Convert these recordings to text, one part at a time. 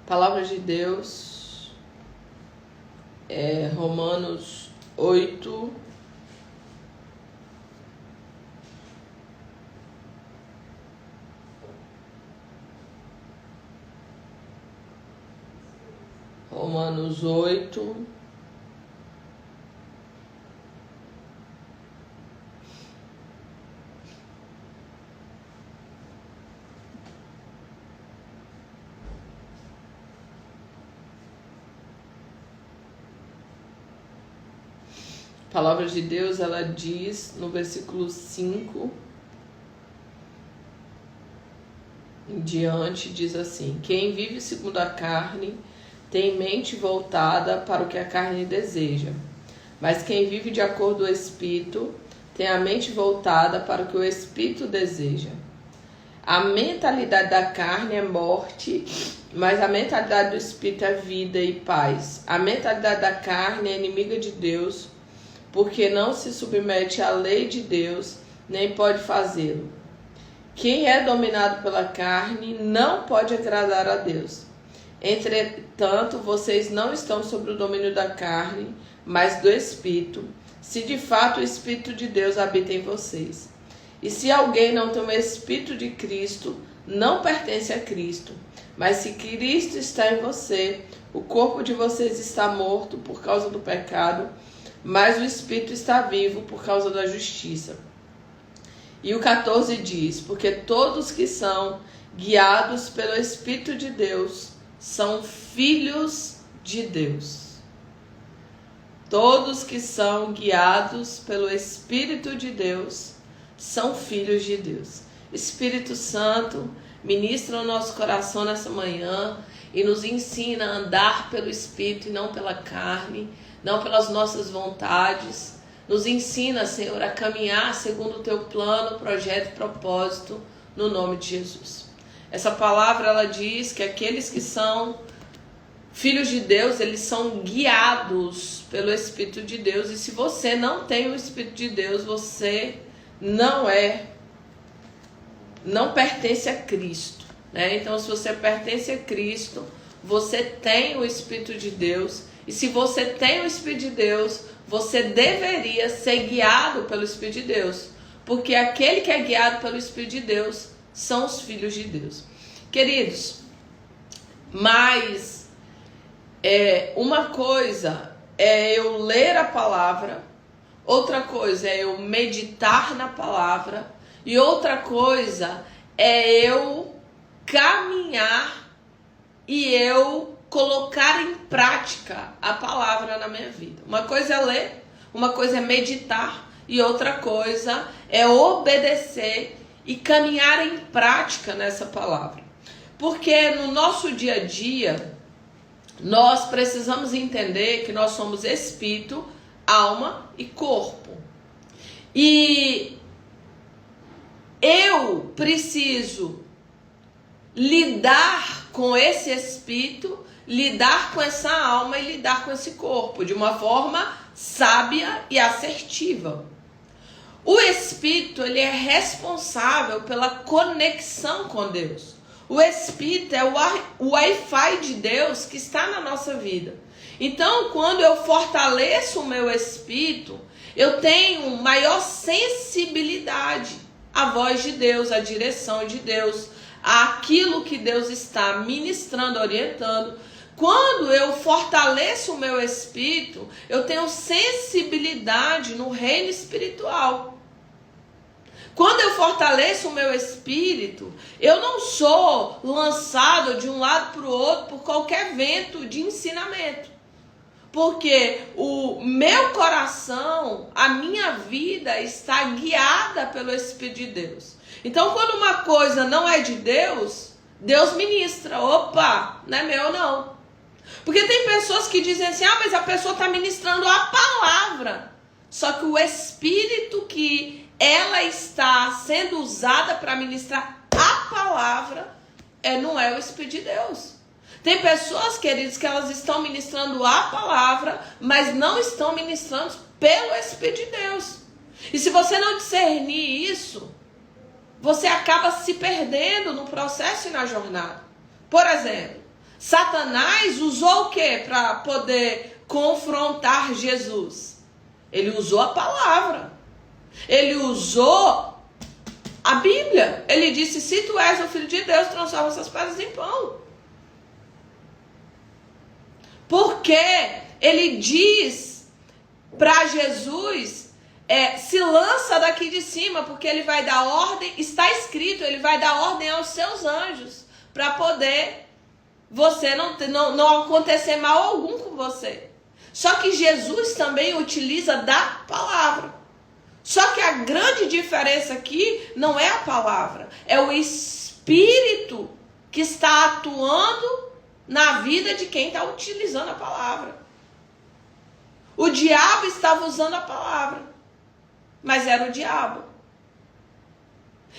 Palavra de Deus, Romanos 8, Romanos 8, a palavra de Deus, ela diz no versículo 5 em diante, diz assim: quem vive segundo a carne tem mente voltada para o que a carne deseja, mas quem vive de acordo com o Espírito tem a mente voltada para o que o Espírito deseja. A mentalidade da carne é morte, mas a mentalidade do Espírito é vida e paz. A mentalidade da carne é inimiga de Deus, porque não se submete à lei de Deus, nem pode fazê-lo. Quem é dominado pela carne não pode agradar a Deus. Entretanto, vocês não estão sob o domínio da carne, mas do Espírito, se de fato o Espírito de Deus habita em vocês. E se alguém não tem o Espírito de Cristo, não pertence a Cristo. Mas se Cristo está em você, o corpo de vocês está morto por causa do pecado, mas o Espírito está vivo por causa da justiça. E o 14 diz: porque todos que são guiados pelo Espírito de Deus são filhos de Deus. Todos que são guiados pelo Espírito de Deus são filhos de Deus. Espírito Santo, ministra o nosso coração nessa manhã e nos ensina a andar pelo Espírito e não pela carne, não pelas nossas vontades. Nos ensina, Senhor, a caminhar segundo o teu plano, projeto e propósito, no nome de Jesus. Essa palavra, ela diz que aqueles que são filhos de Deus, eles são guiados pelo Espírito de Deus. E se você não tem o Espírito de Deus, você não pertence a Cristo, né? Então, se você pertence a Cristo, você tem o Espírito de Deus. E se você tem o Espírito de Deus, você deveria ser guiado pelo Espírito de Deus, porque aquele que é guiado pelo Espírito de Deus são os filhos de Deus. Queridos, mas uma coisa é eu ler a palavra, outra coisa é eu meditar na palavra, e outra coisa é eu caminhar e eu colocar em prática a palavra na minha vida. Uma coisa é ler, uma coisa é meditar, e outra coisa é obedecer e caminhar em prática nessa palavra. Porque no nosso dia a dia, nós precisamos entender que nós somos espírito, alma e corpo. E eu preciso lidar com esse espírito, lidar com essa alma e lidar com esse corpo de uma forma sábia e assertiva. O Espírito, ele é responsável pela conexão com Deus. O Espírito é o Wi-Fi de Deus que está na nossa vida. Então, quando eu fortaleço o meu Espírito, eu tenho maior sensibilidade à voz de Deus, à direção de Deus, àquilo que Deus está ministrando, orientando. Quando eu fortaleço o meu espírito, eu tenho sensibilidade no reino espiritual. Quando eu fortaleço o meu espírito, eu não sou lançado de um lado para o outro por qualquer vento de ensinamento. Porque o meu coração, a minha vida está guiada pelo Espírito de Deus. Então, quando uma coisa não é de Deus, Deus ministra. Opa, não é meu não. Porque tem pessoas que dizem assim, mas a pessoa está ministrando a palavra. Só que o Espírito que ela está sendo usada para ministrar a palavra, não é o Espírito de Deus. Tem pessoas, queridos, que elas estão ministrando a palavra, mas não estão ministrando pelo Espírito de Deus. E se você não discernir isso, você acaba se perdendo no processo e na jornada. Por exemplo, Satanás usou o que para poder confrontar Jesus? Ele usou a palavra. Ele usou a Bíblia. Ele disse: se tu és o Filho de Deus, transforma essas pedras em pão. Porque ele diz para Jesus, se lança daqui de cima, porque ele vai dar ordem, está escrito, ele vai dar ordem aos seus anjos, para poder você não acontecer mal algum com você. Só que Jesus também utiliza da palavra. Só que a grande diferença aqui não é a palavra, é o Espírito que está atuando na vida de quem está utilizando a palavra. O diabo estava usando a palavra, mas era o diabo.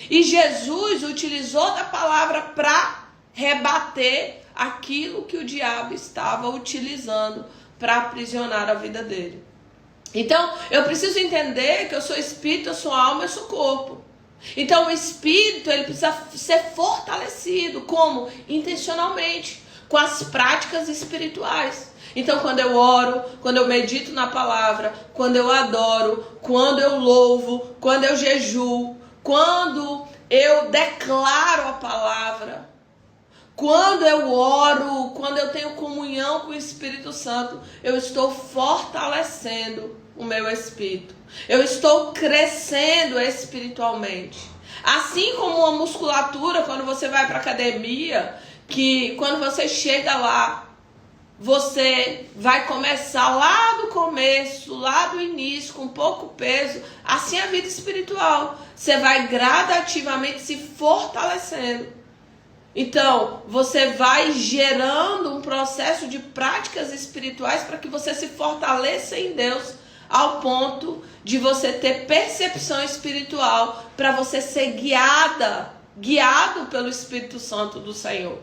E Jesus utilizou da palavra para rebater aquilo que o diabo estava utilizando para aprisionar a vida dele. Então, eu preciso entender que eu sou espírito, eu sou alma, eu sou corpo. Então, o espírito, ele precisa ser fortalecido. Como? Intencionalmente, com as práticas espirituais. Então, quando eu oro, quando eu medito na palavra, quando eu adoro, quando eu louvo, quando eu jejuo, quando eu declaro a palavra, quando eu oro, quando eu tenho comunhão com o Espírito Santo, eu estou fortalecendo o meu espírito. Eu estou crescendo espiritualmente. Assim como uma musculatura, quando você vai para a academia, que quando você chega lá, você vai começar lá do começo, lá do início, com pouco peso. Assim é a vida espiritual. Você vai gradativamente se fortalecendo. Então, você vai gerando um processo de práticas espirituais para que você se fortaleça em Deus, ao ponto de você ter percepção espiritual, para você ser guiado pelo Espírito Santo do Senhor.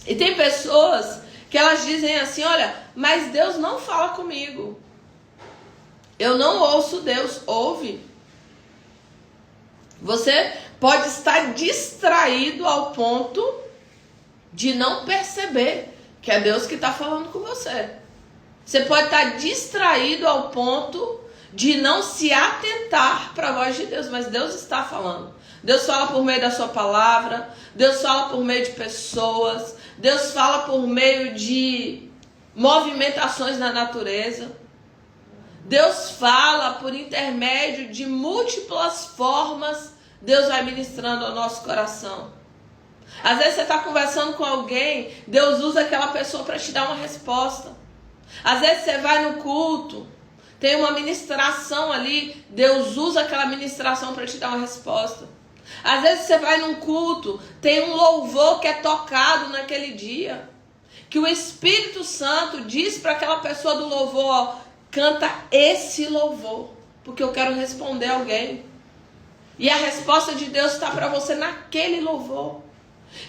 E tem pessoas que elas dizem assim: olha, mas Deus não fala comigo. Eu não ouço Deus. Ouve. Você pode estar distraído ao ponto de não perceber que é Deus que está falando com você. Você pode estar distraído ao ponto de não se atentar para a voz de Deus, mas Deus está falando. Deus fala por meio da sua palavra, Deus fala por meio de pessoas, Deus fala por meio de movimentações na natureza. Deus fala por intermédio de múltiplas formas. Deus vai ministrando ao nosso coração. Às vezes você está conversando com alguém, Deus usa aquela pessoa para te dar uma resposta. Às vezes você vai no culto, tem uma ministração ali, Deus usa aquela ministração para te dar uma resposta. Às vezes você vai num culto, tem um louvor que é tocado naquele dia, que o Espírito Santo diz para aquela pessoa do louvor: ó, canta esse louvor, porque eu quero responder alguém. E a resposta de Deus está para você naquele louvor.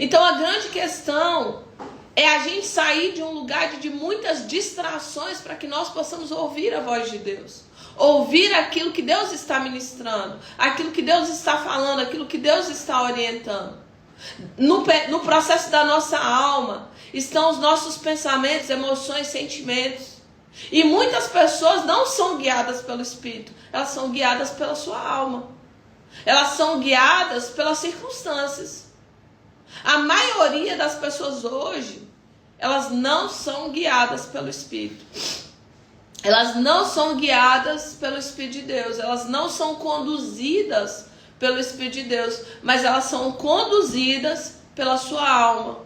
Então a grande questão é a gente sair de um lugar de muitas distrações para que nós possamos ouvir a voz de Deus. Ouvir aquilo que Deus está ministrando, aquilo que Deus está falando, aquilo que Deus está orientando. No processo da nossa alma estão os nossos pensamentos, emoções, sentimentos. E muitas pessoas não são guiadas pelo Espírito, elas são guiadas pela sua alma. Elas são guiadas pelas circunstâncias. A maioria das pessoas hoje, elas não são guiadas pelo Espírito. Elas não são guiadas pelo Espírito de Deus. Elas não são conduzidas pelo Espírito de Deus, mas elas são conduzidas pela sua alma.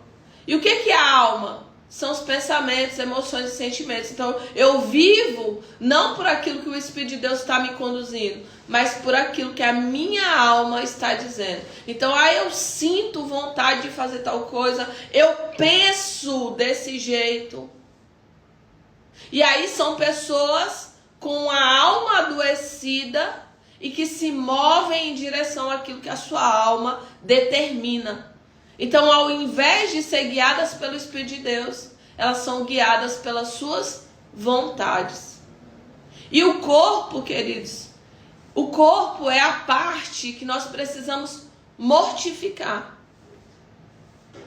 E o que é a alma? São os pensamentos, emoções e sentimentos. Então, eu vivo não por aquilo que o Espírito de Deus está me conduzindo, mas por aquilo que a minha alma está dizendo. Então, eu sinto vontade de fazer tal coisa, eu penso desse jeito. E aí são pessoas com a alma adoecida e que se movem em direção àquilo que a sua alma determina. Então, ao invés de ser guiadas pelo Espírito de Deus, elas são guiadas pelas suas vontades. E o corpo, queridos, o corpo é a parte que nós precisamos mortificar.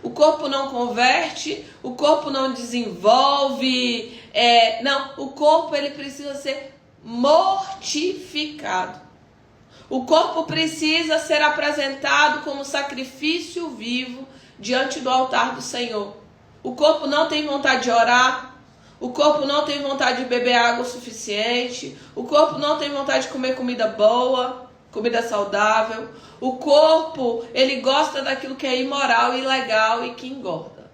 O corpo não converte, o corpo não desenvolve. Não, o corpo ele precisa ser mortificado. O corpo precisa ser apresentado como sacrifício vivo diante do altar do Senhor. O corpo não tem vontade de orar, o corpo não tem vontade de beber água o suficiente, o corpo não tem vontade de comer comida boa, comida saudável. O corpo, ele gosta daquilo que é imoral, ilegal e que engorda.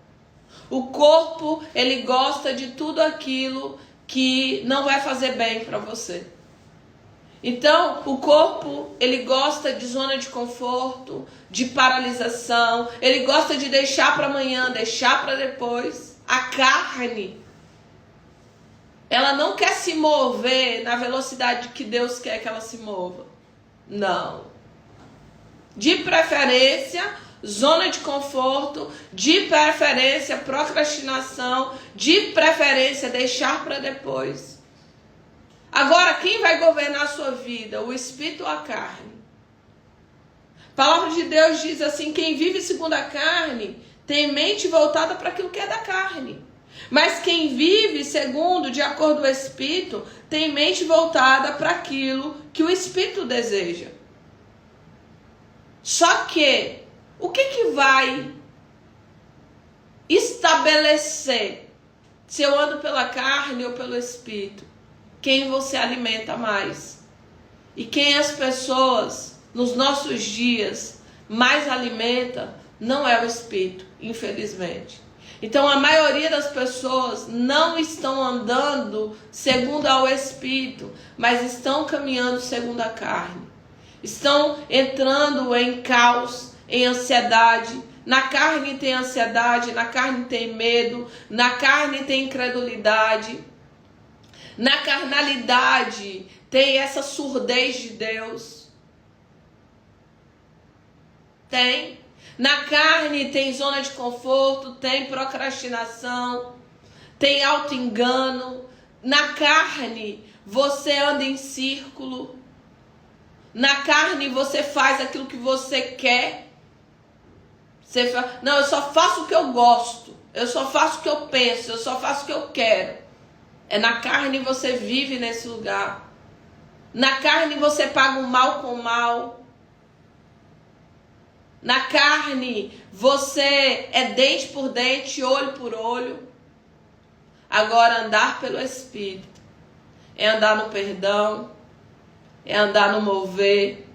O corpo, ele gosta de tudo aquilo que não vai fazer bem para você. Então, o corpo, ele gosta de zona de conforto, de paralisação, ele gosta de deixar para amanhã, deixar para depois. A carne, ela não quer se mover na velocidade que Deus quer que ela se mova. Não. De preferência, zona de conforto, de preferência, procrastinação, de preferência, deixar para depois. Agora, quem vai governar a sua vida? O espírito ou a carne? A palavra de Deus diz assim: quem vive segundo a carne tem mente voltada para aquilo que é da carne. Mas quem vive segundo, de acordo com o espírito, tem mente voltada para aquilo que o espírito deseja. Só que, o que vai estabelecer se eu ando pela carne ou pelo espírito? Quem você alimenta mais? E quem as pessoas, nos nossos dias, mais alimenta, não é o espírito, infelizmente. Então, a maioria das pessoas não estão andando segundo ao espírito, mas estão caminhando segundo a carne. Estão entrando em caos, em ansiedade. Na carne tem ansiedade, na carne tem medo, na carne tem incredulidade. Na carnalidade tem essa surdez de Deus. Tem. Na carne tem zona de conforto, tem procrastinação, tem auto-engano. Na carne você anda em círculo. Na carne você faz aquilo que você quer. Não, eu só faço o que eu gosto. Eu só faço o que eu penso. Eu só faço o que eu quero. Na carne você vive nesse lugar. Na carne você paga o mal com o mal. Na carne você é dente por dente, olho por olho. Agora, andar pelo Espírito é andar no perdão, é andar no mover.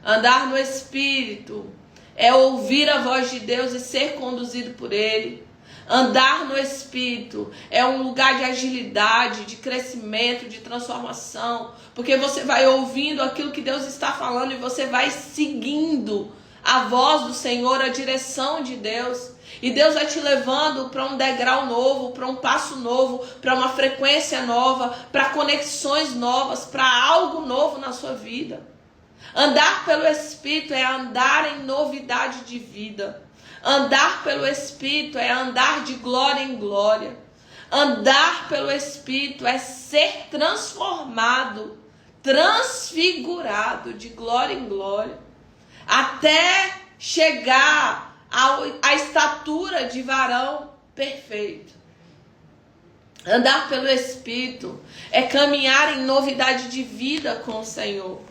Andar no Espírito é ouvir a voz de Deus e ser conduzido por Ele. Andar no Espírito é um lugar de agilidade, de crescimento, de transformação. Porque você vai ouvindo aquilo que Deus está falando e você vai seguindo a voz do Senhor, a direção de Deus. E Deus vai te levando para um degrau novo, para um passo novo, para uma frequência nova, para conexões novas, para algo novo na sua vida. Andar pelo Espírito é andar em novidade de vida. Andar pelo Espírito é andar de glória em glória. Andar pelo Espírito é ser transformado, transfigurado de glória em glória, até chegar à estatura de varão perfeito. Andar pelo Espírito é caminhar em novidade de vida com o Senhor.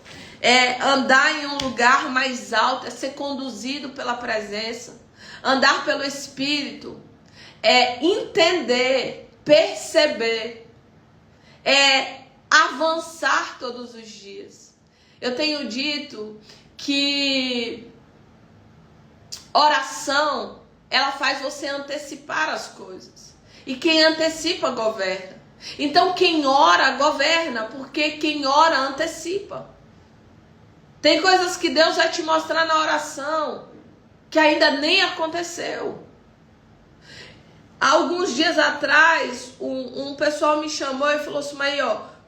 É andar em um lugar mais alto, é ser conduzido pela presença. Andar pelo Espírito é entender, perceber, é avançar todos os dias. Eu tenho dito que oração, ela faz você antecipar as coisas. E quem antecipa, governa. Então quem ora, governa, porque quem ora, antecipa. Tem coisas que Deus vai te mostrar na oração que ainda nem aconteceu. Há alguns dias atrás, um pessoal me chamou e falou assim: mas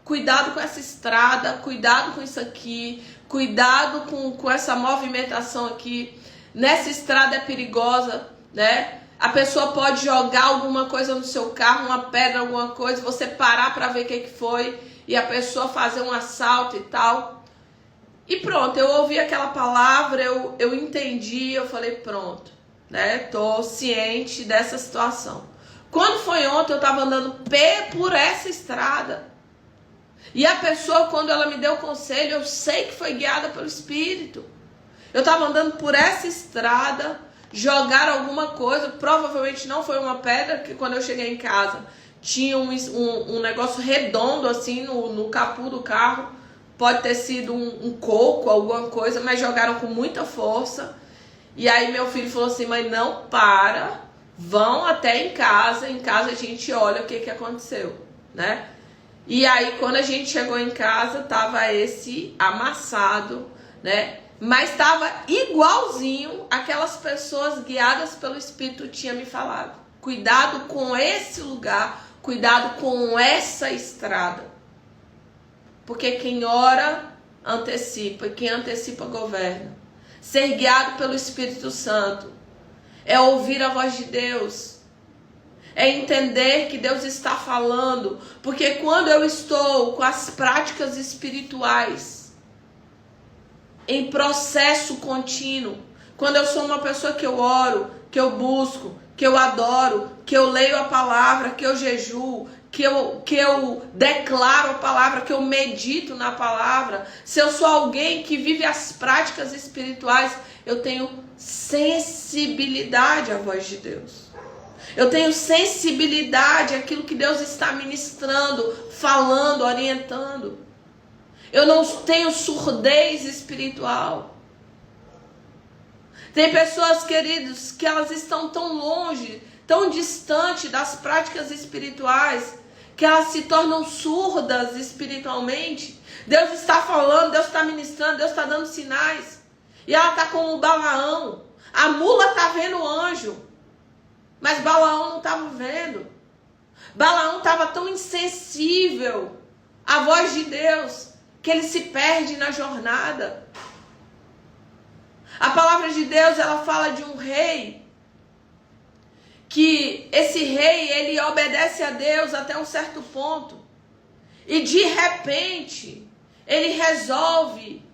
cuidado com essa estrada, cuidado com isso aqui, cuidado com essa movimentação aqui. Nessa estrada é perigosa, né? A pessoa pode jogar alguma coisa no seu carro, uma pedra, alguma coisa, você parar para ver o que foi e a pessoa fazer um assalto e tal. E pronto, eu ouvi aquela palavra, eu entendi, eu falei: pronto, né? Tô ciente dessa situação. Quando foi ontem, eu tava andando por essa estrada. E a pessoa, quando ela me deu o conselho, eu sei que foi guiada pelo Espírito. Eu tava andando por essa estrada, jogaram alguma coisa, provavelmente não foi uma pedra, que quando eu cheguei em casa, tinha um negócio redondo assim no capô do carro. Pode ter sido um coco, alguma coisa, mas jogaram com muita força. E aí meu filho falou assim, mãe, não para, vão até em casa a gente olha o que aconteceu, né? E aí quando a gente chegou em casa, tava esse amassado, né? Mas tava igualzinho aquelas pessoas guiadas pelo Espírito tinham me falado. Cuidado com esse lugar, cuidado com essa estrada. Porque quem ora antecipa e quem antecipa governa. Ser guiado pelo Espírito Santo é ouvir a voz de Deus. É entender que Deus está falando. Porque quando eu estou com as práticas espirituais em processo contínuo, quando eu sou uma pessoa que eu oro, que eu busco, que eu adoro, que eu leio a palavra, que eu jejuo, que eu declaro a palavra, que eu medito na palavra, se eu sou alguém que vive as práticas espirituais, eu tenho sensibilidade à voz de Deus. Eu tenho sensibilidade àquilo que Deus está ministrando, falando, orientando. Eu não tenho surdez espiritual. Tem pessoas, queridos, que elas estão tão longe, tão distante das práticas espirituais, que elas se tornam surdas espiritualmente. Deus está falando, Deus está ministrando, Deus está dando sinais. E ela está como o Balaão. A mula está vendo o anjo, mas Balaão não estava vendo. Balaão estava tão insensível à voz de Deus, que ele se perde na jornada. A palavra de Deus, ela fala de um rei, que esse rei, ele obedece a Deus até um certo ponto. E de repente, ele resolve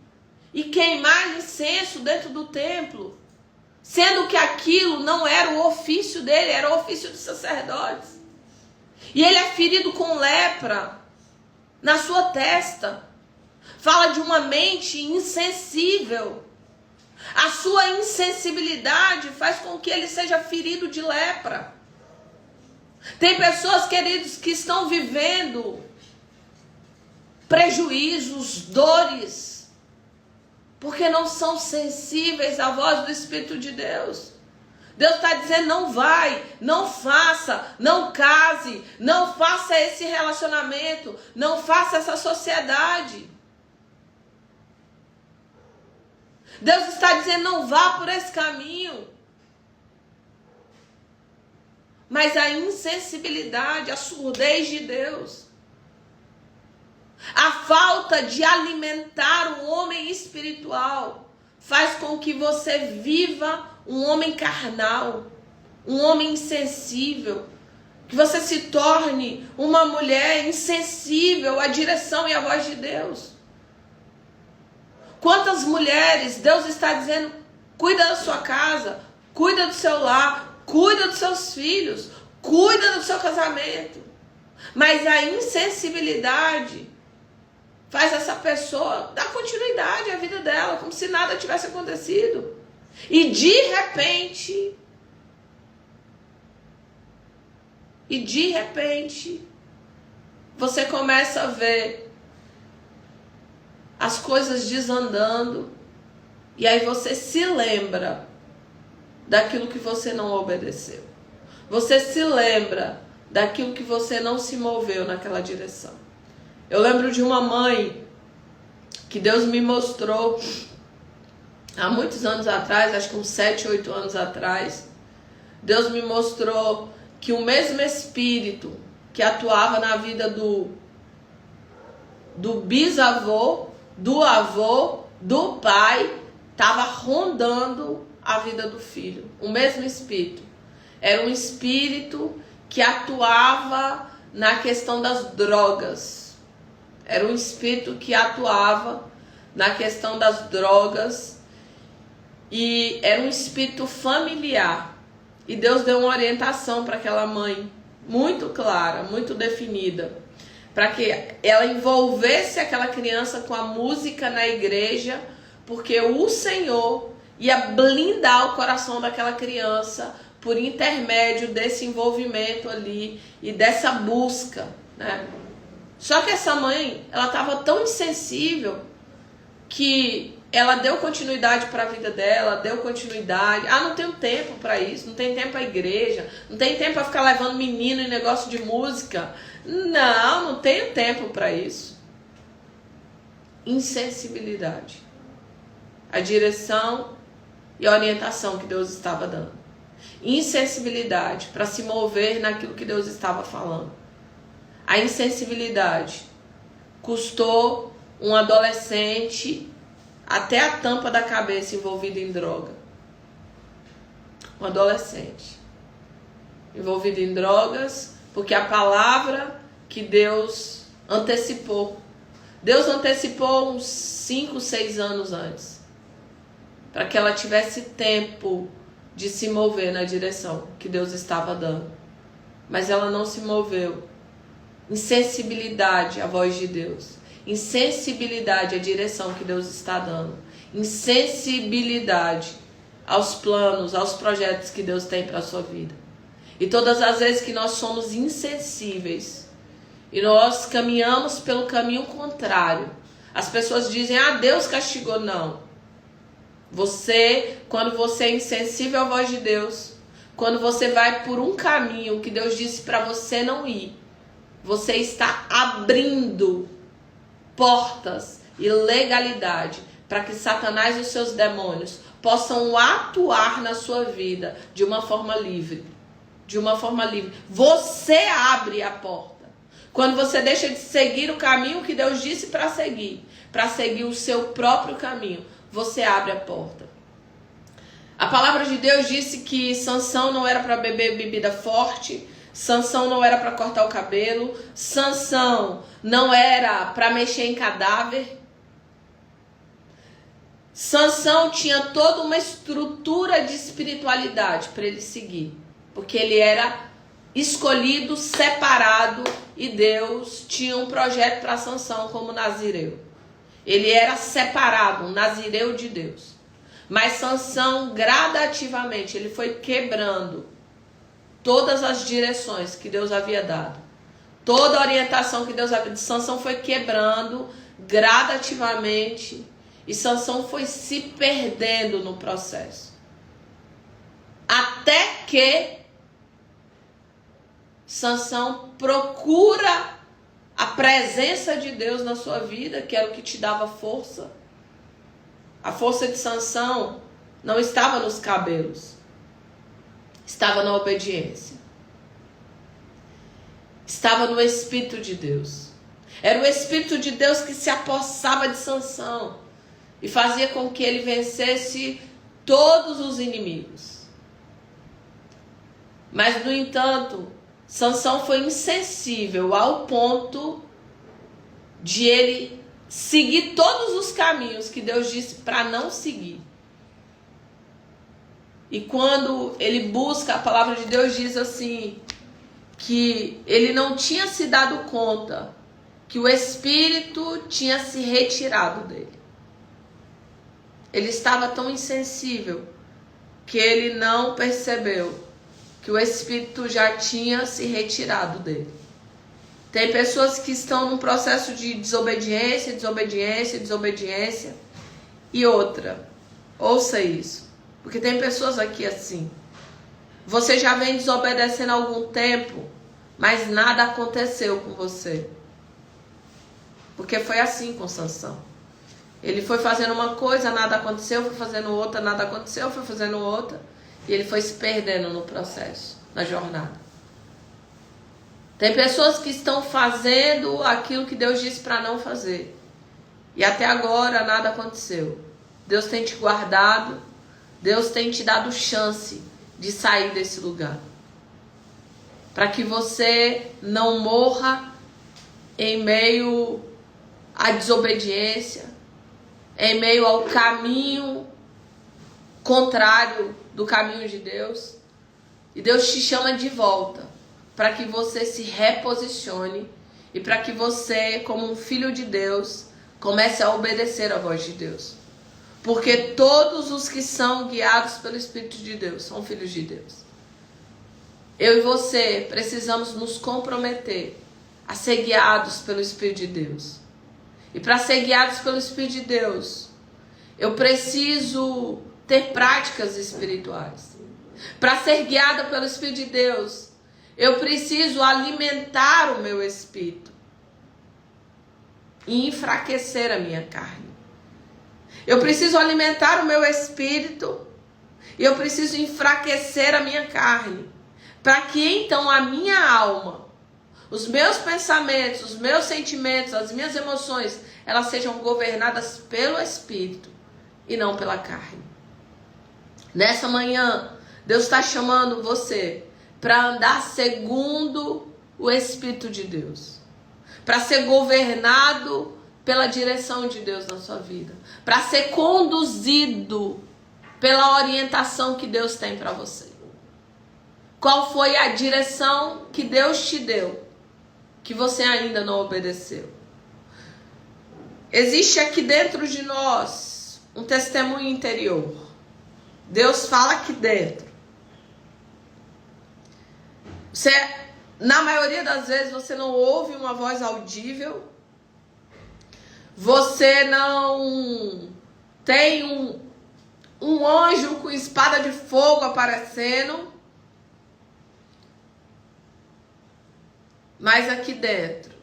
ir queimar incenso dentro do templo, sendo que aquilo não era o ofício dele, era o ofício dos sacerdotes. E ele é ferido com lepra na sua testa. Fala de uma mente insensível. A sua insensibilidade faz com que ele seja ferido de lepra. Tem pessoas, queridos, que estão vivendo prejuízos, dores, porque não são sensíveis à voz do Espírito de Deus. Deus está dizendo, não vai, não faça, não case, não faça esse relacionamento, não faça essa sociedade. Deus está dizendo, não vá por esse caminho. Mas a insensibilidade, a surdez de Deus, a falta de alimentar o homem espiritual, faz com que você viva um homem carnal, um homem insensível, que você se torne uma mulher insensível à direção e à voz de Deus. Quantas mulheres Deus está dizendo, cuida da sua casa, cuida do seu lar, cuida dos seus filhos, cuida do seu casamento. Mas a insensibilidade faz essa pessoa dar continuidade à vida dela, como se nada tivesse acontecido. E de repente, você começa a ver as coisas desandando, e aí você se lembra daquilo que você não obedeceu. Você se lembra daquilo que você não se moveu naquela direção. Eu lembro de uma mãe que Deus me mostrou há muitos anos atrás, acho que uns 7, 8 anos atrás. Deus me mostrou que o mesmo Espírito que atuava na vida do bisavô, do avô, do pai, estava rondando a vida do filho. O mesmo Espírito. Era um Espírito que atuava na questão das drogas. Era um Espírito que atuava na questão das drogas. E era um espírito familiar. E Deus deu uma orientação para aquela mãe muito clara, muito definida, para que ela envolvesse aquela criança com a música na igreja, porque o Senhor ia blindar o coração daquela criança por intermédio desse envolvimento ali e dessa busca, né? Só que essa mãe, ela estava tão insensível que ela deu continuidade para a vida dela, deu continuidade. Ah, não tenho tempo para isso, não tem tempo para a igreja, não tem tempo para ficar levando menino em negócio de música. Não tenho tempo para isso. Insensibilidade. A direção e a orientação que Deus estava dando. Insensibilidade para se mover naquilo que Deus estava falando. A insensibilidade custou um adolescente até a tampa da cabeça envolvido em droga. Um adolescente envolvido em drogas, porque a palavra que Deus antecipou. Deus antecipou uns 5, 6 anos antes, para que ela tivesse tempo de se mover na direção que Deus estava dando. Mas ela não se moveu. Insensibilidade à voz de Deus. Insensibilidade à direção que Deus está dando. Insensibilidade aos planos, aos projetos que Deus tem para a sua vida. E todas as vezes que nós somos insensíveis e nós caminhamos pelo caminho contrário, as pessoas dizem, Deus castigou. Não. Quando você é insensível à voz de Deus, quando você vai por um caminho que Deus disse para você não ir, você está abrindo portas e legalidade para que Satanás e os seus demônios possam atuar na sua vida de uma forma livre. De uma forma livre. Você abre a porta. Quando você deixa de seguir o caminho que Deus disse para seguir o seu próprio caminho, você abre a porta. A palavra de Deus disse que Sansão não era para beber bebida forte, Sansão não era para cortar o cabelo, Sansão não era para mexer em cadáver. Sansão tinha toda uma estrutura de espiritualidade para ele seguir, porque ele era escolhido, separado, e Deus tinha um projeto para Sansão como nazireu. Ele era separado, um nazireu de Deus. Mas Sansão, gradativamente, ele foi quebrando todas as direções que Deus havia dado. Toda a orientação que Deus havia dado. Sansão foi quebrando gradativamente. E Sansão foi se perdendo no processo. Até que Sansão procura a presença de Deus na sua vida, que era o que te dava força. A força de Sansão não estava nos cabelos. Estava na obediência. Estava no Espírito de Deus. Era o Espírito de Deus que se apossava de Sansão e fazia com que ele vencesse todos os inimigos. Mas, no entanto, Sansão foi insensível ao ponto de ele seguir todos os caminhos que Deus disse para não seguir. E quando ele busca, a palavra de Deus diz assim, que ele não tinha se dado conta que o Espírito tinha se retirado dele. Ele estava tão insensível que ele não percebeu que o Espírito já tinha se retirado dele. Tem pessoas que estão num processo de desobediência. E outra, ouça isso, porque tem pessoas aqui assim. Você já vem desobedecendo há algum tempo, mas nada aconteceu com você. Porque foi assim com Sansão. Ele foi fazendo uma coisa, nada aconteceu, foi fazendo outra, nada aconteceu, foi fazendo outra. E ele foi se perdendo no processo, na jornada. Tem pessoas que estão fazendo aquilo que Deus disse para não fazer. E até agora nada aconteceu. Deus tem te guardado. Deus tem te dado chance de sair desse lugar. Para que você não morra em meio à desobediência, em meio ao caminho contrário do caminho de Deus. E Deus te chama de volta para que você se reposicione e para que você, como um filho de Deus, comece a obedecer a voz de Deus. Porque todos os que são guiados pelo Espírito de Deus são filhos de Deus. Eu e você precisamos nos comprometer a ser guiados pelo Espírito de Deus. E para ser guiados pelo Espírito de Deus, eu preciso ter práticas espirituais. Para ser guiada pelo Espírito de Deus, eu preciso alimentar o meu espírito e enfraquecer a minha carne. Eu preciso alimentar o meu espírito e eu preciso enfraquecer a minha carne, para que então a minha alma, os meus pensamentos, os meus sentimentos, as minhas emoções, elas sejam governadas pelo Espírito e não pela carne. Nessa manhã, Deus está chamando você para andar segundo o Espírito de Deus, para ser governado pela direção de Deus na sua vida, para ser conduzido pela orientação que Deus tem para você. Qual foi a direção que Deus te deu, que você ainda não obedeceu? Existe aqui dentro de nós um testemunho interior. Deus fala aqui dentro. Na maioria das vezes você não ouve uma voz audível. Você não tem um anjo com espada de fogo aparecendo. Mas aqui dentro,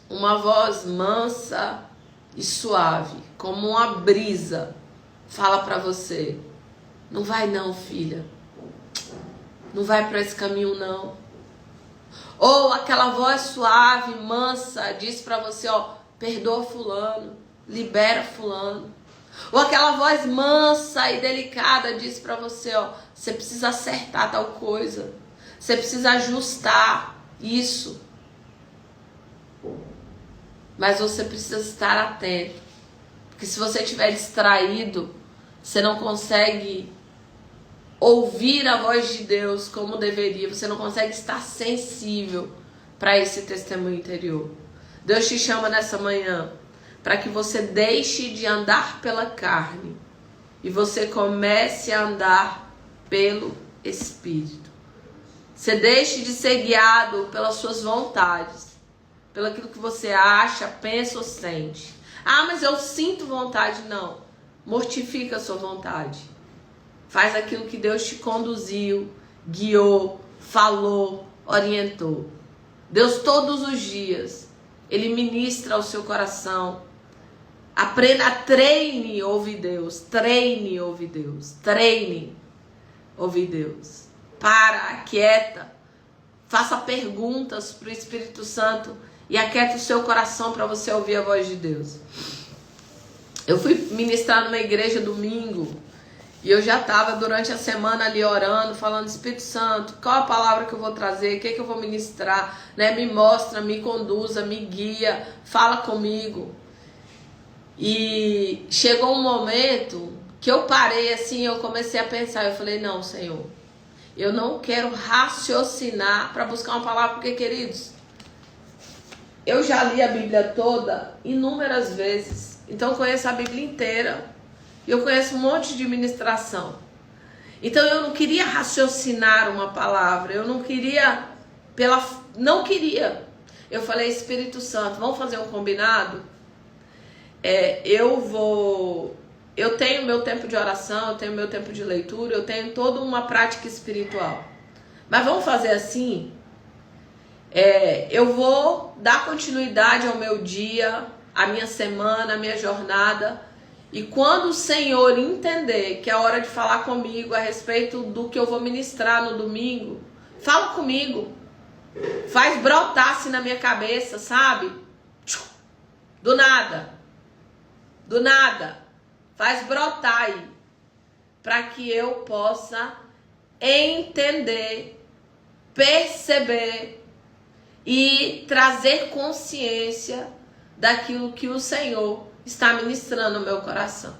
uma voz mansa e suave, como uma brisa, fala para você: não vai não, filha. Não vai para esse caminho não. Ou aquela voz suave, mansa, diz para você, ó, perdoa fulano, libera fulano. Ou aquela voz mansa e delicada diz para você, ó, você precisa acertar tal coisa. Você precisa ajustar isso. Mas você precisa estar atento. Porque se você estiver distraído, você não consegue ouvir a voz de Deus como deveria. Você não consegue estar sensível para esse testemunho interior. Deus te chama nessa manhã para que você deixe de andar pela carne e você comece a andar pelo Espírito. Você deixe de ser guiado pelas suas vontades, pelo aquilo que você acha, pensa ou sente. Ah, mas eu sinto vontade. Não. Mortifica a sua vontade. Faz aquilo que Deus te conduziu, guiou, falou, orientou. Deus todos os dias, Ele ministra ao seu coração. Aprenda, treine ouvir Deus. Treine ouvir Deus. Treine ouvir Deus. Para, aquieta. Faça perguntas para o Espírito Santo e aquieta o seu coração para você ouvir a voz de Deus. Eu fui ministrar numa igreja domingo. E eu já estava durante a semana ali orando, falando: Espírito Santo, qual a palavra que eu vou trazer, o que eu vou ministrar, né? Me mostra, me conduza, me guia, fala comigo. E chegou um momento que eu parei assim, eu comecei a pensar, eu falei: não, Senhor, eu não quero raciocinar para buscar uma palavra, porque, queridos, eu já li a Bíblia toda inúmeras vezes, então eu conheço a Bíblia inteira. E eu conheço um monte de ministração. Então eu não queria raciocinar uma palavra. Eu não queria. Não queria. Eu falei: Espírito Santo, vamos fazer um combinado? Eu tenho meu tempo de oração, eu tenho meu tempo de leitura, eu tenho toda uma prática espiritual. Mas vamos fazer assim? Eu vou dar continuidade ao meu dia, à minha semana, à minha jornada. E quando o Senhor entender que é hora de falar comigo a respeito do que eu vou ministrar no domingo, fala comigo. Faz brotar assim na minha cabeça, sabe? Do nada. Do nada. Faz brotar aí. Para que eu possa entender, perceber e trazer consciência daquilo que o Senhor está ministrando no meu coração.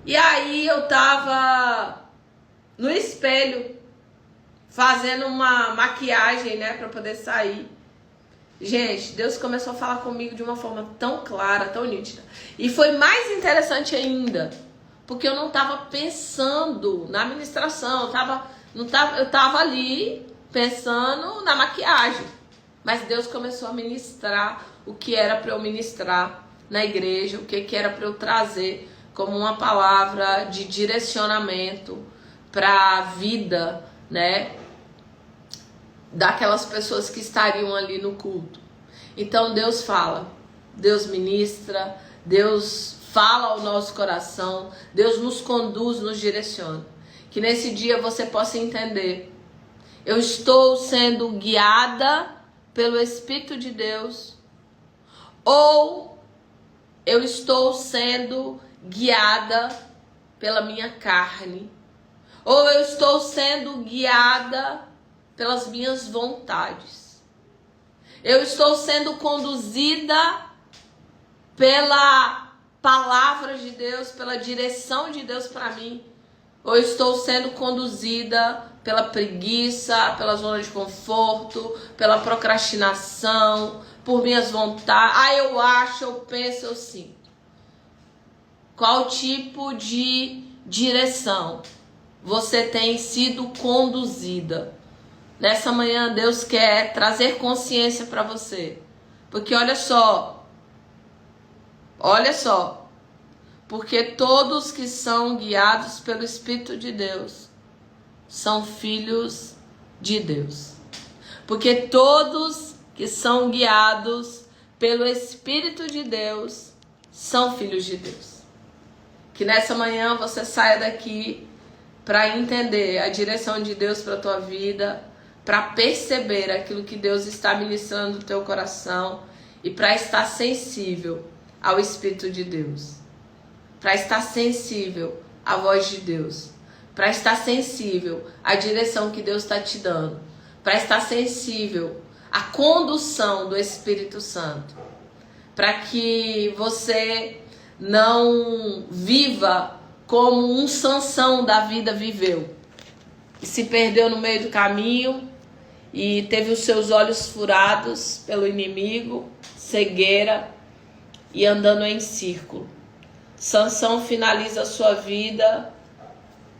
E aí eu tava no espelho fazendo uma maquiagem, né, para poder sair. Gente, Deus começou a falar comigo de uma forma tão clara, tão nítida. E foi mais interessante ainda, porque eu não tava pensando na ministração, eu tava ali pensando na maquiagem. Mas Deus começou a ministrar o que era para eu ministrar na igreja, o que era para eu trazer como uma palavra de direcionamento para a vida, né, daquelas pessoas que estariam ali no culto. Então Deus fala, Deus ministra, Deus fala ao nosso coração, Deus nos conduz, nos direciona. Que nesse dia você possa entender, eu estou sendo guiada pelo Espírito de Deus, ou eu estou sendo guiada pela minha carne, ou eu estou sendo guiada pelas minhas vontades. Eu estou sendo conduzida pela palavra de Deus, pela direção de Deus para mim, ou estou sendo conduzida pela preguiça, pela zona de conforto, pela procrastinação, por minhas vontades. Eu acho, eu penso, eu sinto. Qual tipo de direção você tem sido conduzida? Nessa manhã Deus quer trazer consciência para você. Porque olha só, porque todos que são guiados pelo Espírito de Deus são filhos de Deus. Porque todos que são guiados pelo Espírito de Deus são filhos de Deus. Que nessa manhã você saia daqui para entender a direção de Deus para a tua vida, para perceber aquilo que Deus está ministrando no teu coração e para estar sensível ao Espírito de Deus, para estar sensível à voz de Deus, para estar sensível à direção que Deus está te dando, para estar sensível à condução do Espírito Santo, para que você não viva como um Sansão da vida viveu, e se perdeu no meio do caminho e teve os seus olhos furados pelo inimigo, cegueira e andando em círculo. Sansão finaliza a sua vida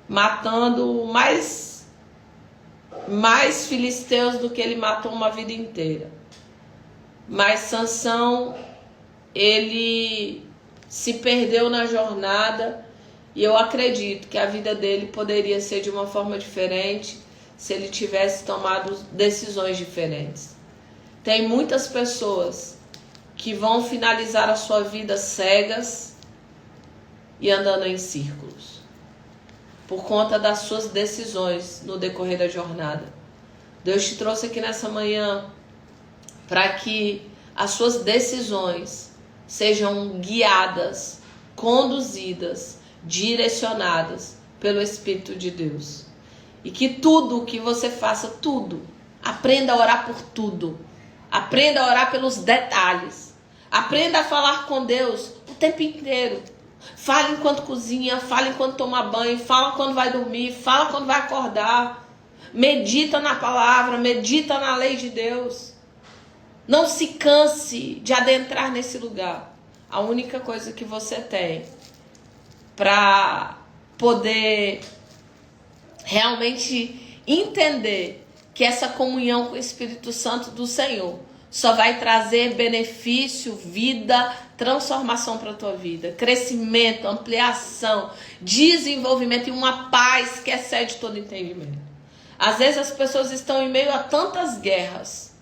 matando mais filisteus do que ele matou uma vida inteira. Mas Sansão, ele se perdeu na jornada, e eu acredito que a vida dele poderia ser de uma forma diferente se ele tivesse tomado decisões diferentes. Tem muitas pessoas que vão finalizar a sua vida cegas e andando em círculos, por conta das suas decisões no decorrer da jornada. Deus te trouxe aqui nessa manhã para que as suas decisões sejam guiadas, conduzidas, direcionadas pelo Espírito de Deus. E que tudo que você faça, tudo, aprenda a orar por tudo. Aprenda a orar pelos detalhes. Aprenda a falar com Deus o tempo inteiro. Fala enquanto cozinha, fala enquanto toma banho, fala quando vai dormir, fala quando vai acordar. Medita na palavra, medita na lei de Deus. Não se canse de adentrar nesse lugar. A única coisa que você tem para poder realmente entender que essa comunhão com o Espírito Santo do Senhor só vai trazer benefício, vida, transformação para a tua vida, crescimento, ampliação, desenvolvimento e uma paz que excede todo entendimento. Às vezes as pessoas estão em meio a tantas guerras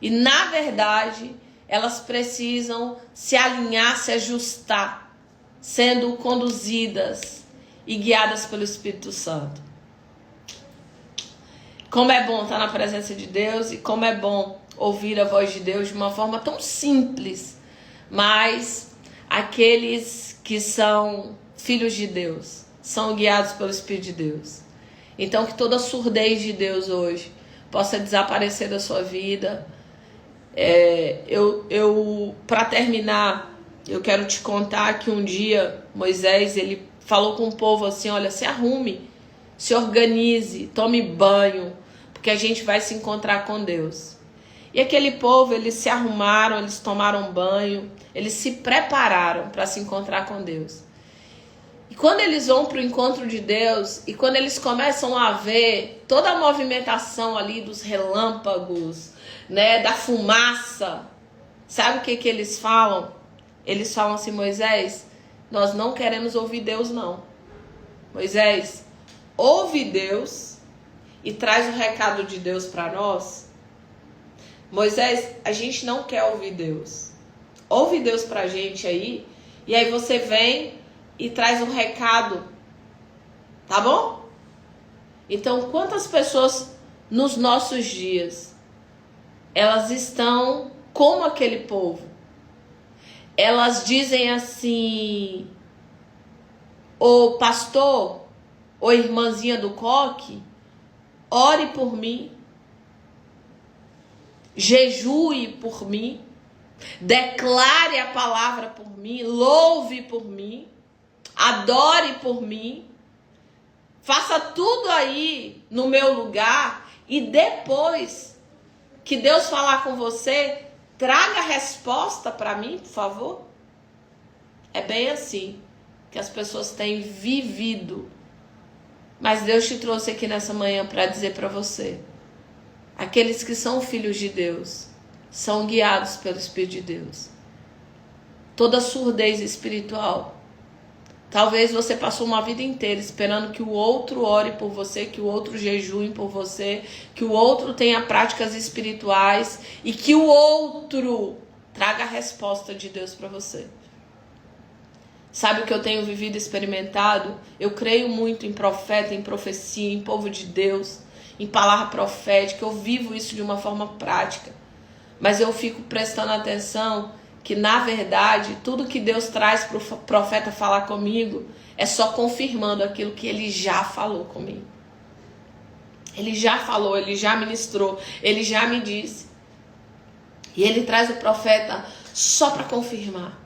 e, na verdade, elas precisam se alinhar, se ajustar, sendo conduzidas e guiadas pelo Espírito Santo. Como é bom estar na presença de Deus e como é bom ouvir a voz de Deus de uma forma tão simples. Mas aqueles que são filhos de Deus são guiados pelo Espírito de Deus. Então que toda a surdez de Deus hoje possa desaparecer da sua vida. Para terminar, eu quero te contar que um dia Moisés, ele falou com o povo assim, olha, se arrume, se organize, tome banho, porque a gente vai se encontrar com Deus. E aquele povo, eles se arrumaram, eles tomaram banho, eles se prepararam para se encontrar com Deus. E quando eles vão para o encontro de Deus, e quando eles começam a ver toda a movimentação ali dos relâmpagos, né, da fumaça, sabe o que eles falam? Eles falam assim, Moisés, nós não queremos ouvir Deus não. Moisés, ouve Deus e traz o recado de Deus para nós. Moisés, a gente não quer ouvir Deus. Ouve Deus pra gente aí, e aí você vem e traz um recado, tá bom? Então, quantas pessoas nos nossos dias, elas estão como aquele povo? Elas dizem assim, ô pastor, ô irmãzinha do coque, ore por mim, jejue por mim, declare a palavra por mim, louve por mim, adore por mim, faça tudo aí no meu lugar e depois que Deus falar com você, traga a resposta para mim, por favor. É bem assim que as pessoas têm vivido. Mas Deus te trouxe aqui nessa manhã para dizer para você, aqueles que são filhos de Deus são guiados pelo Espírito de Deus. Toda surdez espiritual. Talvez você passou uma vida inteira esperando que o outro ore por você, que o outro jejue por você, que o outro tenha práticas espirituais e que o outro traga a resposta de Deus para você. Sabe o que eu tenho vivido e experimentado? Eu creio muito em profeta, em profecia, em povo de Deus, em palavra profética. Eu vivo isso de uma forma prática. Mas eu fico prestando atenção que, na verdade, tudo que Deus traz para o profeta falar comigo é só confirmando aquilo que ele já falou comigo. Ele já falou, ele já ministrou, ele já me disse. E ele traz o profeta só para confirmar.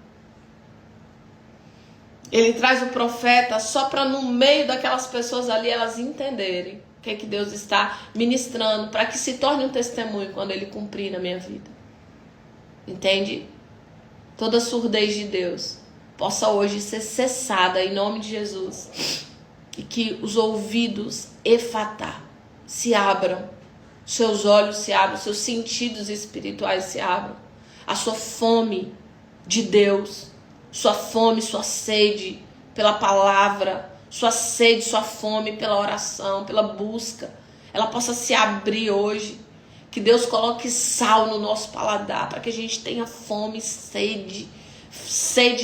Ele traz o profeta só para, no meio daquelas pessoas ali, elas entenderem o que Deus está ministrando, para que se torne um testemunho quando ele cumprir na minha vida. Entende? Toda surdez de Deus possa hoje ser cessada em nome de Jesus. E que os ouvidos efatá se abram, seus olhos se abram, seus sentidos espirituais se abram. A sua fome de Deus, sua fome, sua sede pela palavra, sua sede, sua fome pela oração, pela busca, ela possa se abrir hoje. Que Deus coloque sal no nosso paladar, para que a gente tenha fome, sede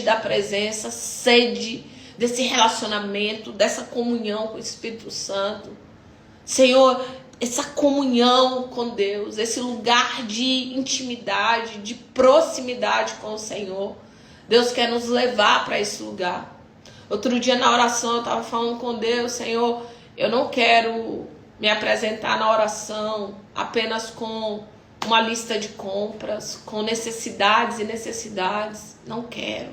da presença, sede desse relacionamento, dessa comunhão com o Espírito Santo. Senhor, essa comunhão com Deus, esse lugar de intimidade, de proximidade com o Senhor. Deus quer nos levar para esse lugar. Outro dia na oração eu estava falando com Deus, Senhor, eu não quero me apresentar na oração apenas com uma lista de compras, com necessidades e necessidades. Não quero.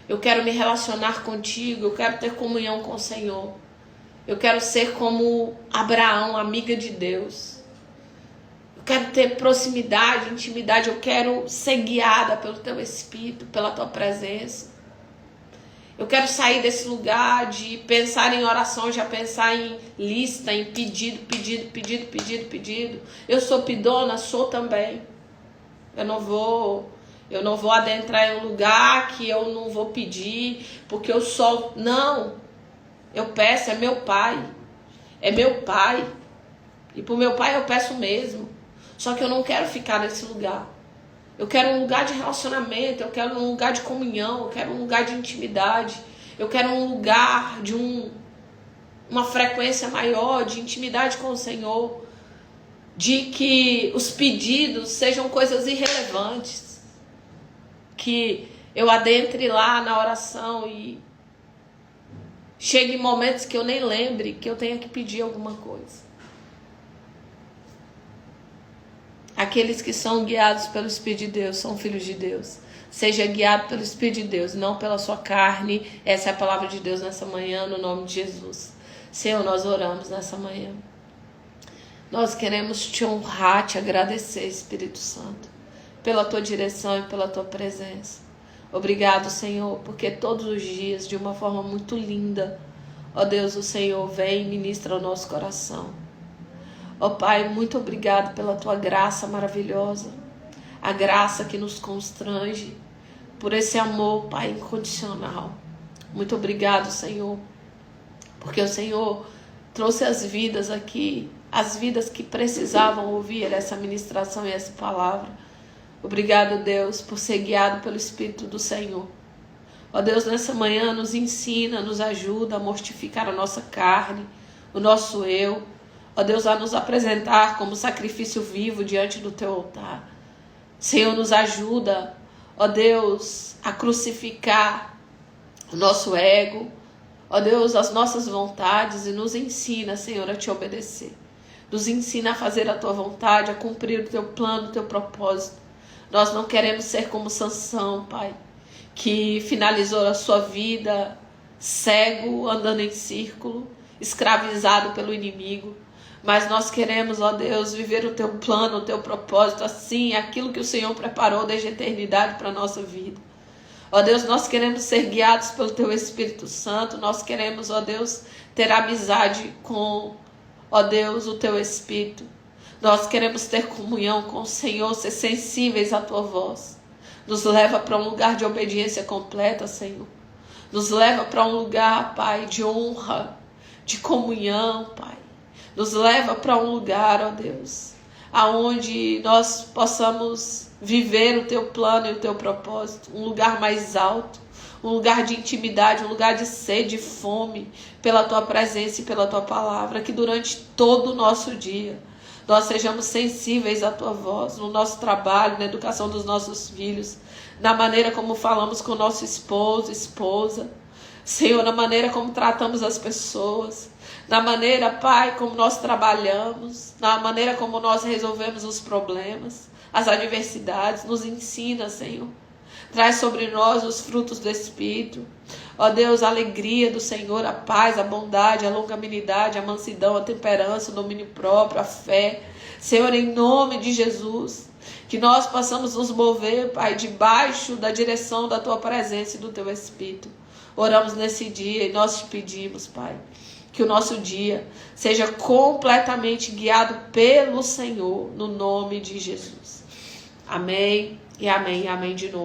Eu quero me relacionar contigo, eu quero ter comunhão com o Senhor. Eu quero ser como Abraão, amiga de Deus. Eu quero ter proximidade, intimidade. Eu quero ser guiada pelo teu Espírito, pela tua presença. Eu quero sair desse lugar de pensar em oração, já pensar em lista, em pedido. Eu sou pidona, sou também. Eu não vou adentrar em um lugar que eu não vou pedir, porque eu sou... Não, eu peço, é meu pai. É meu pai. E pro meu pai eu peço mesmo. Só que eu não quero ficar nesse lugar. Eu quero um lugar de relacionamento, eu quero um lugar de comunhão, eu quero um lugar de intimidade, eu quero um lugar de uma frequência maior de intimidade com o Senhor, de que os pedidos sejam coisas irrelevantes, que eu adentre lá na oração e chegue em momentos que eu nem lembre que eu tenha que pedir alguma coisa. Aqueles que são guiados pelo Espírito de Deus são filhos de Deus. Seja guiado pelo Espírito de Deus, não pela sua carne. Essa é a palavra de Deus nessa manhã, no nome de Jesus. Senhor, nós oramos nessa manhã. Nós queremos te honrar, te agradecer, Espírito Santo, pela tua direção e pela tua presença. Obrigado, Senhor, porque todos os dias, de uma forma muito linda, ó Deus, o Senhor vem e ministra ao nosso coração. Ó Pai, muito obrigado pela tua graça maravilhosa, a graça que nos constrange, por esse amor, Pai, incondicional. Muito obrigado, Senhor, porque o Senhor trouxe as vidas aqui, as vidas que precisavam ouvir essa ministração e essa palavra. Obrigado, Deus, por ser guiado pelo Espírito do Senhor. Ó Deus, nessa manhã nos ensina, nos ajuda a mortificar a nossa carne, o nosso eu. Ó Deus, a nos apresentar como sacrifício vivo diante do teu altar. Senhor, nos ajuda, ó Deus, a crucificar o nosso ego, ó Deus, as nossas vontades, e nos ensina, Senhor, a te obedecer. Nos ensina a fazer a tua vontade, a cumprir o teu plano, o teu propósito. Nós não queremos ser como Sansão, Pai, que finalizou a sua vida cego, andando em círculo, escravizado pelo inimigo. Mas nós queremos, ó Deus, viver o teu plano, o teu propósito, assim, aquilo que o Senhor preparou desde a eternidade para a nossa vida. Ó Deus, nós queremos ser guiados pelo teu Espírito Santo, nós queremos, ó Deus, ter amizade com, ó Deus, o teu Espírito. Nós queremos ter comunhão com o Senhor, ser sensíveis à tua voz. Nos leva para um lugar de obediência completa, Senhor. Nos leva para um lugar, Pai, de honra, de comunhão, Pai. Nos leva para um lugar, ó Deus, aonde nós possamos viver o teu plano e o teu propósito. Um lugar mais alto, um lugar de intimidade, um lugar de sede e fome pela tua presença e pela tua palavra. Que durante todo o nosso dia nós sejamos sensíveis à tua voz, no nosso trabalho, na educação dos nossos filhos, na maneira como falamos com nosso esposo, esposa. Senhor, na maneira como tratamos as pessoas, na maneira, Pai, como nós trabalhamos, na maneira como nós resolvemos os problemas, as adversidades. Nos ensina, Senhor. Traz sobre nós os frutos do Espírito. Ó Deus, a alegria do Senhor, a paz, a bondade, a longanimidade, a mansidão, a temperança, o domínio próprio, a fé. Senhor, em nome de Jesus, que nós possamos nos mover, Pai, debaixo da direção da Tua presença e do Teu Espírito. Oramos nesse dia e nós te pedimos, Pai, que o nosso dia seja completamente guiado pelo Senhor, no nome de Jesus. Amém e amém de novo.